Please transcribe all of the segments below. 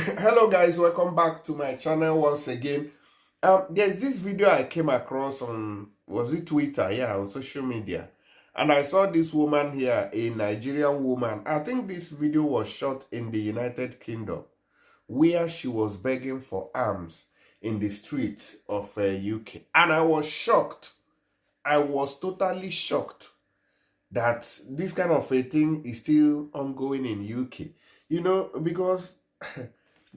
Hello guys, welcome back to my channel once again. There's this video I came across on, was it Twitter? Yeah, on social media. And I saw this woman here, a Nigerian woman. I think this video was shot in the United Kingdom, where she was begging for alms in the streets of UK. And I was shocked. I was totally shocked that this kind of a thing is still ongoing in UK. You know, because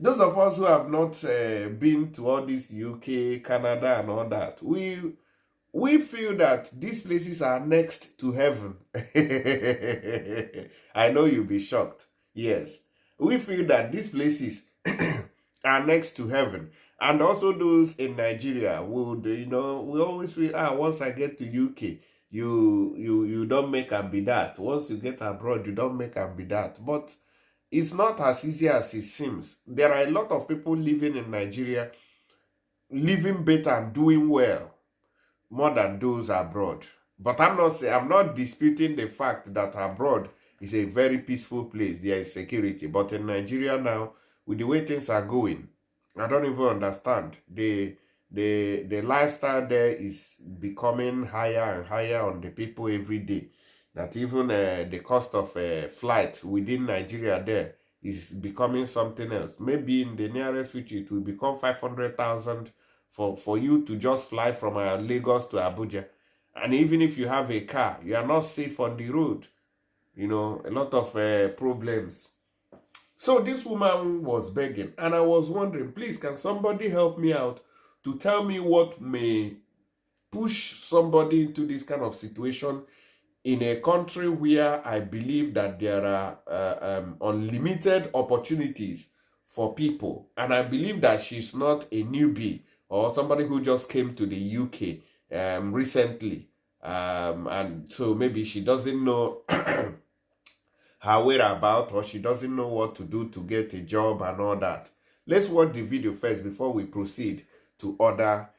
those of us who have not been to all this UK, Canada, and all that, we feel that these places are next to heaven. I know you'll be shocked. Yes, we feel that these places are next to heaven, and also those in Nigeria would, we always feel, once I get to UK, you don't make and be that. Once you get abroad, you don't make and be that. But it's not as easy as it seems. There are a lot of people living in Nigeria, living better and doing well more than those abroad. But I'm not disputing the fact that abroad is a very peaceful place. There is security. But in Nigeria now, with the way things are going, I don't even understand. The lifestyle there is becoming higher and higher on the people every day. That even the cost of a flight within Nigeria there is becoming something else. Maybe in the nearest future, it will become 500,000 for you to just fly from Lagos to Abuja. And even if you have a car, you are not safe on the road. You know, a lot of problems. So this woman was begging, and I was wondering, please, can somebody help me out to tell me what may push somebody into this kind of situation in a country where I believe that there are unlimited opportunities for people. And I believe that she's not a newbie or somebody who just came to the UK recently. And so maybe she doesn't know her whereabouts, or she doesn't know what to do to get a job and all that. Let's watch the video first before we proceed to other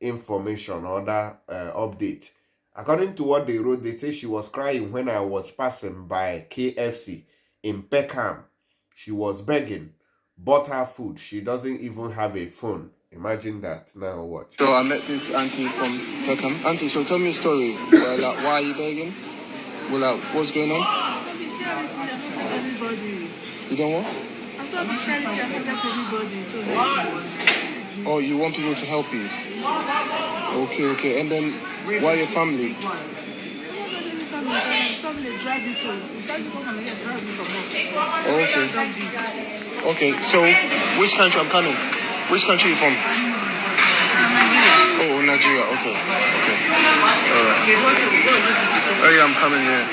information, other update. According to what they wrote, they say she was crying when I was passing by KFC in Peckham. She was begging, bought her food. She doesn't even have a phone. Imagine that. Now watch. So I met this auntie from Peckham. Auntie, so tell me a story. Why are you begging? Well, what's going on? Everybody. You don't want? I saw the charity and everybody. Oh, you want people to help you? Okay. And then, why your family? Okay, so which country I'm coming? Which country you from? Oh, Nigeria. Okay. Alright. Oh yeah, I'm coming here.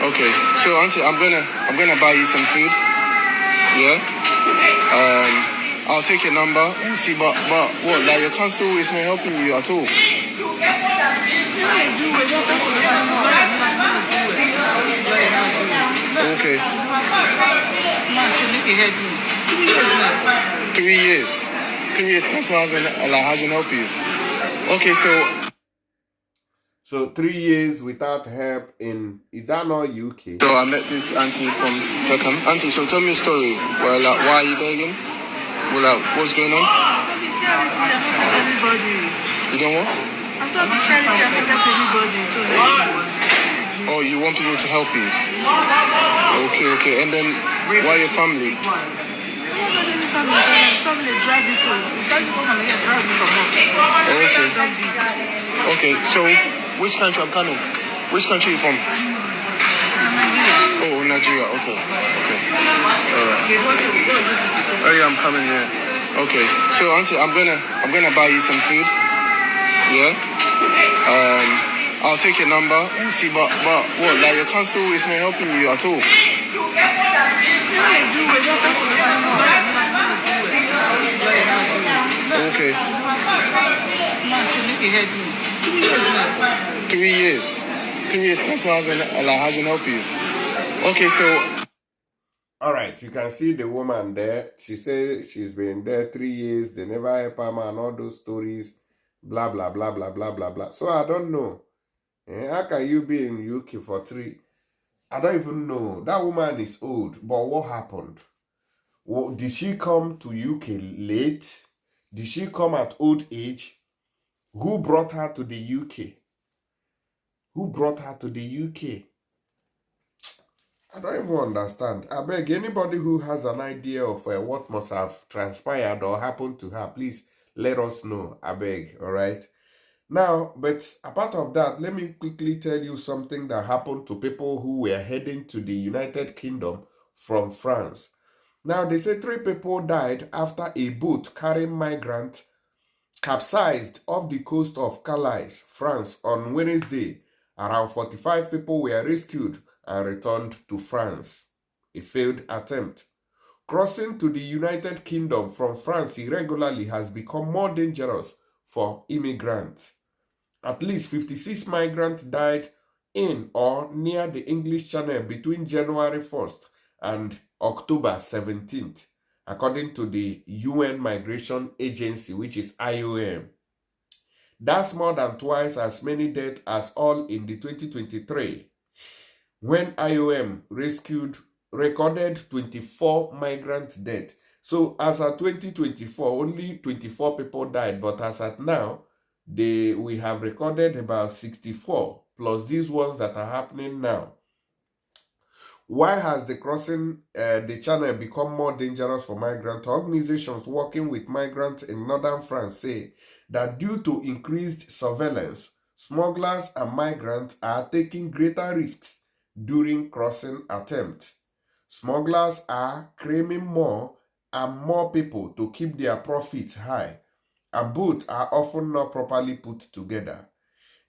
Okay. So auntie, I'm gonna buy you some food. Yeah. I'll take your number and see, but what? Like your council is not helping you at all. Okay. 3 years. 3 years council hasn't helped you. Okay, so 3 years without help in, is that not UK? So I met this auntie from Peckham. Auntie, so tell me a story. Well, why are you begging? Well, what's going on? Everybody. You don't want? I saw the charity and everybody. Oh, you want people to help you? Okay. And then, why your family? Okay, so which country I'm coming? Which country you from? Oh, Nigeria. Okay. Alright. Oh yeah, I'm coming here. Okay, so auntie, I'm gonna buy you some food. Yeah. I'll take your number and see, but what? Like your council is not helping you at all. Okay. 3 years. 3 years council hasn't helped you. Okay, so. All right, you can see the woman there. She said she's been there 3 years. They never help her, and all those stories, blah, blah, blah, blah, blah, blah, blah. So I don't know. How can you be in UK for 3? I don't even know. That woman is old, but what happened? Did she come to UK late? Did she come at old age? Who brought her to the UK? Who brought her to the UK? I don't even understand. I beg anybody who has an idea of what must have transpired or happened to her, please let us know. I beg, all right? Now, but apart of that, let me quickly tell you something that happened to people who were heading to the United Kingdom from France. Now, they say 3 people died after a boat carrying migrants capsized off the coast of Calais, France on Wednesday. Around 45 people were rescued and returned to France. A failed attempt. Crossing to the United Kingdom from France irregularly has become more dangerous for immigrants. At least 56 migrants died in or near the English Channel between January 1st and October 17th, according to the UN Migration Agency, which is IOM. That's more than twice as many deaths as all in the 2023, when IOM recorded 24 migrant deaths. So as of 2024, only 24 people died, but as at now, we have recorded about 64, plus these ones that are happening now. Why has the crossing the channel become more dangerous for migrants? Organizations working with migrants in northern France say that due to increased surveillance, smugglers and migrants are taking greater risks during crossing attempts. Smugglers are claiming more and more people to keep their profits high, and both are often not properly put together.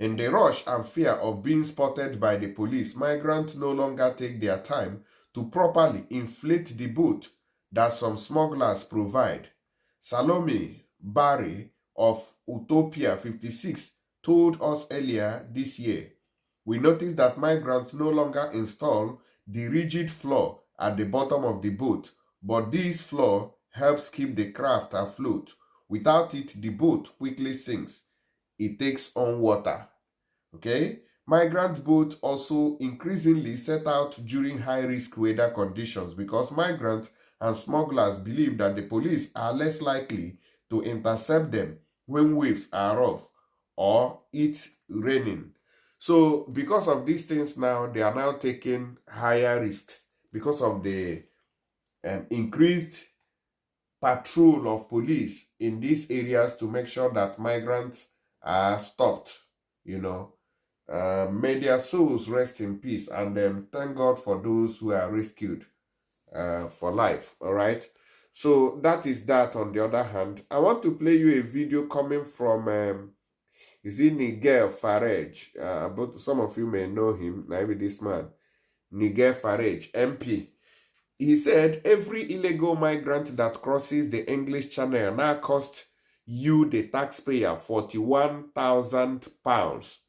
In the rush and fear of being spotted by the police, migrants no longer take their time to properly inflate the boat that some smugglers provide. Salome Barry of Utopia 56 told us earlier this year, "We noticed that migrants no longer install the rigid floor at the bottom of the boat, but this floor helps keep the craft afloat. Without it, the boat quickly sinks. It takes on water." Okay? Migrant boats also increasingly set out during high-risk weather conditions because migrants and smugglers believe that the police are less likely to intercept them when waves are rough or it's raining. So because of these things now, they are now taking higher risks because of the increased patrol of police in these areas to make sure that migrants are stopped, you know. May their souls rest in peace, and thank God for those who are rescued for life. All right, so that is that. On the other hand, I want to play you a video coming from is it Nigel Farage? But some of you may know him. Maybe this man, Nigel Farage, MP. He said every illegal migrant that crosses the English Channel now costs you, the taxpayer, £41,000.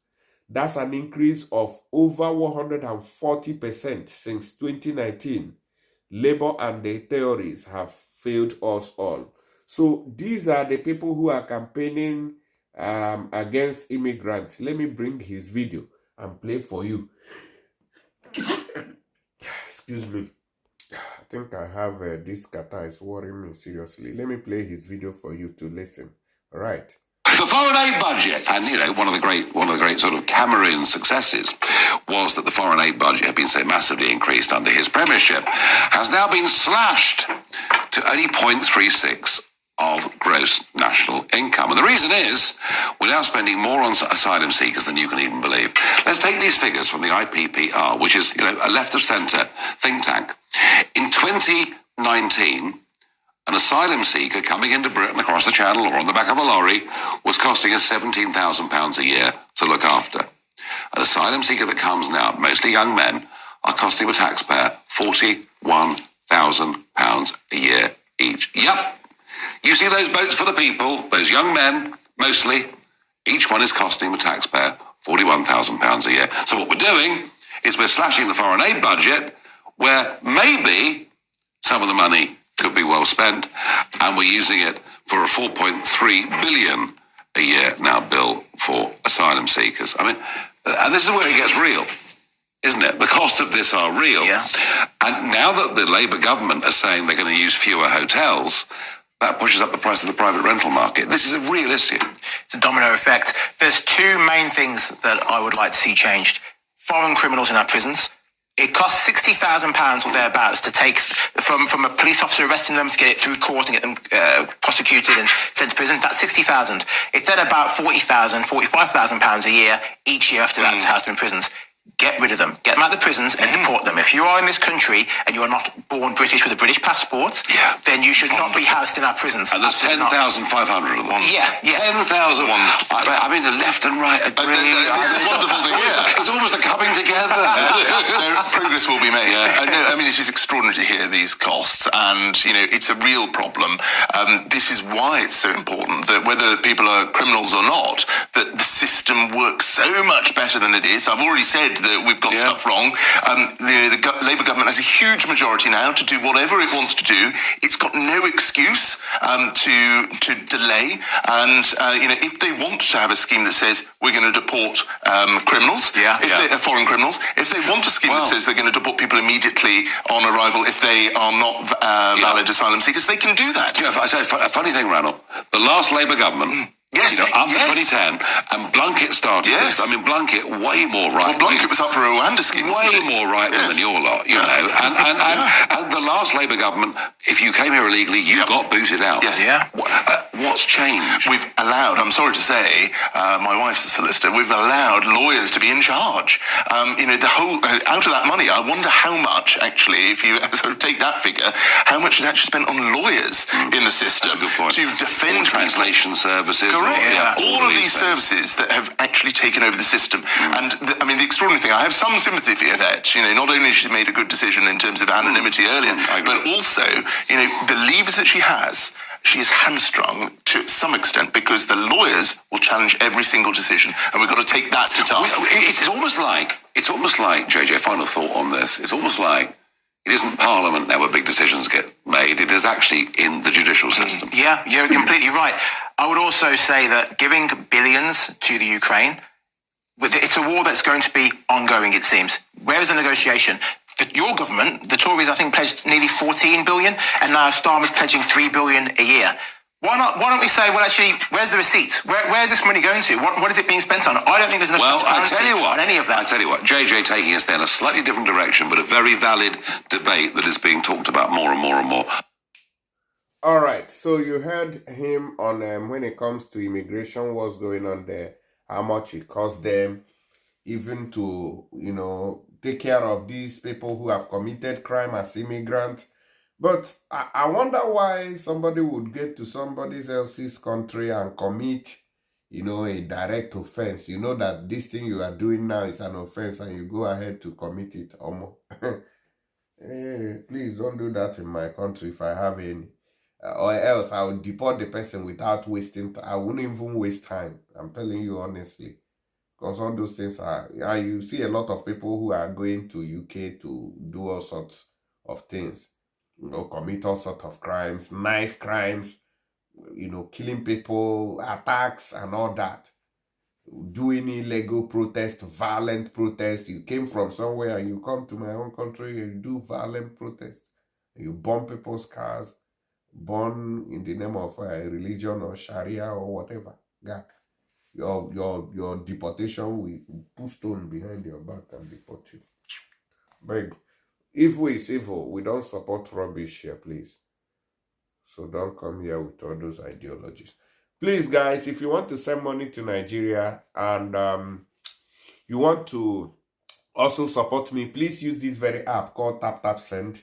That's an increase of over 140% since 2019. Labour and the theories have failed us all. So these are the people who are campaigning against immigrants. Let me bring his video and play for you. Excuse me. I think I have this kata is worrying me seriously. Let me play his video for you to listen. All right. The foreign aid budget, and one of the great sort of Cameroon successes was that the foreign aid budget had been so massively increased under his premiership, has now been slashed to only 0.36 of gross national income. And the reason is we're now spending more on asylum seekers than you can even believe. Let's take these figures from the IPPR, which is a left of centre think tank. In 2019, an asylum seeker coming into Britain across the Channel or on the back of a lorry was costing us £17,000 a year to look after. An asylum seeker that comes now, mostly young men, are costing the taxpayer £41,000 a year each. Yep. You see those boats full of people, those young men, mostly, each one is costing the taxpayer £41,000 a year. So what we're doing is we're slashing the foreign aid budget where maybe some of the money could be well spent, and we're using it for a 4.3 billion a year now bill for asylum seekers. I mean, and this is where it gets real. isn't it? The costs of this are real. Yeah. And now that the Labour government are saying they're going to use fewer hotels, that pushes up the price of the private rental market. This is a real issue. It's a domino effect. There's two main things that I would like to see changed. Foreign criminals in our prisons. It costs £60,000 or thereabouts to take from a police officer arresting them to get it through court and get them prosecuted and sent to prison. That's £60,000. It's then about £40,000, £45,000 a year each year after that's housed in prisons. Get rid of them. Get them out of the prisons and deport them. If you are in this country and you are not born British with a British passport, then you should not be housed in our prisons. And there's 10,500 of them. Yeah. 10,000. I mean, the left and right agree. This is wonderful to hear. It's almost a coming together. Progress will be made. No, I mean, it is extraordinary to hear these costs, and it's a real problem. This is why it's so important that whether people are criminals or not, that the system works so much better than it is. I've already said that we've got stuff wrong. The Labour government has a huge majority now to do whatever it wants to do. It's got no excuse to delay. And if they want to have a scheme that says we're going to deport criminals, foreign criminals, if they want a scheme that says they're going to deport people immediately on arrival if they are not valid asylum seekers, they can do that. Jeff, I say a funny thing, Randall. The last Labour government. Up to 2010, and Blunkett started this. I mean, Blunkett way more right. Well, Blunkett was up for a Rwanda scheme, way more right than your lot, And the last Labour government, if you came here illegally, you got booted out. Yes. What's changed? We've allowed, I'm sorry to say, my wife's a solicitor, we've allowed lawyers to be in charge. The whole, out of that money, I wonder how much, actually, if you sort of take that figure, how much is actually spent on lawyers in the system to defend translation services. Correct. All of these services that have actually taken over the system. And the extraordinary thing, I have some sympathy for Yvette. Not only has she made a good decision in terms of anonymity earlier, but also, the levers that she is hamstrung to some extent because the lawyers will challenge every single decision, and we've got to take that to task. It's almost like, JJ, final thought on this. It's almost like it isn't Parliament now where big decisions get made. It is actually in the judicial system. Yeah, you're completely right. I would also say that giving billions to the Ukraine, it's a war that's going to be ongoing, it seems. Where is the negotiation? Your government, the Tories, I think, pledged nearly 14 billion, and now Starmer's pledging 3 billion a year. Why don't we say, well, actually, where's the receipts? Where's this money going to? What is it being spent on? I don't think there's enough transparency on any of that. I tell you what, JJ taking us there in a slightly different direction, but a very valid debate that is being talked about more and more and more. All right, so you heard him on when it comes to immigration, what's going on there, how much it costs them, even to, take care of these people who have committed crime as immigrants. But I wonder why somebody would get to somebody else's country and commit, a direct offense. You know that this thing you are doing now is an offense and you go ahead to commit it. Hey, please don't do that in my country if I have any. Or else I will deport the person without wasting time. I wouldn't even waste time. I'm telling you honestly. Because all those things you see a lot of people who are going to UK to do all sorts of things. Commit all sorts of crimes, knife crimes, killing people, attacks and all that. Doing illegal protest, violent protest. You came from somewhere and you come to my own country and you do violent protest. You bomb people's cars, burn in the name of religion or Sharia or whatever. God, your deportation will put stone behind your back and deport you. Beg. Evil is evil. We don't support rubbish here, please. So don't come here with all those ideologies. Please, guys, if you want to send money to Nigeria and you want to also support me, please use this very app called Tap Tap Send.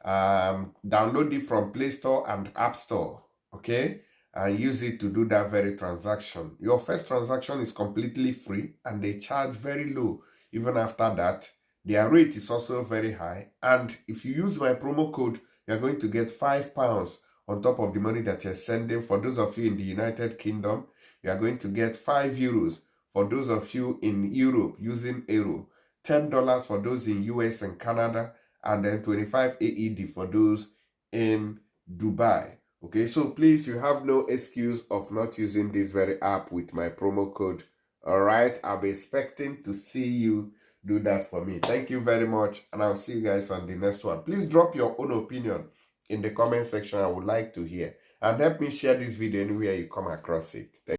Download it from Play Store and App Store, okay? And use it to do that very transaction. Your first transaction is completely free and they charge very low. Even after that, their rate is also very high. And if you use my promo code, you're going to get £5 on top of the money that you're sending. For those of you in the United Kingdom, you are going to get €5. For those of you in Europe using euro, $10 for those in US and Canada, and then 25 AED for those in Dubai. Okay, so please, you have no excuse of not using this very app with my promo code. All right, I'll be expecting to see you do that for me. Thank you very much, and I'll see you guys on the next one. Please drop your own opinion in the comment section. I would like to hear, and help me share this video anywhere you come across it.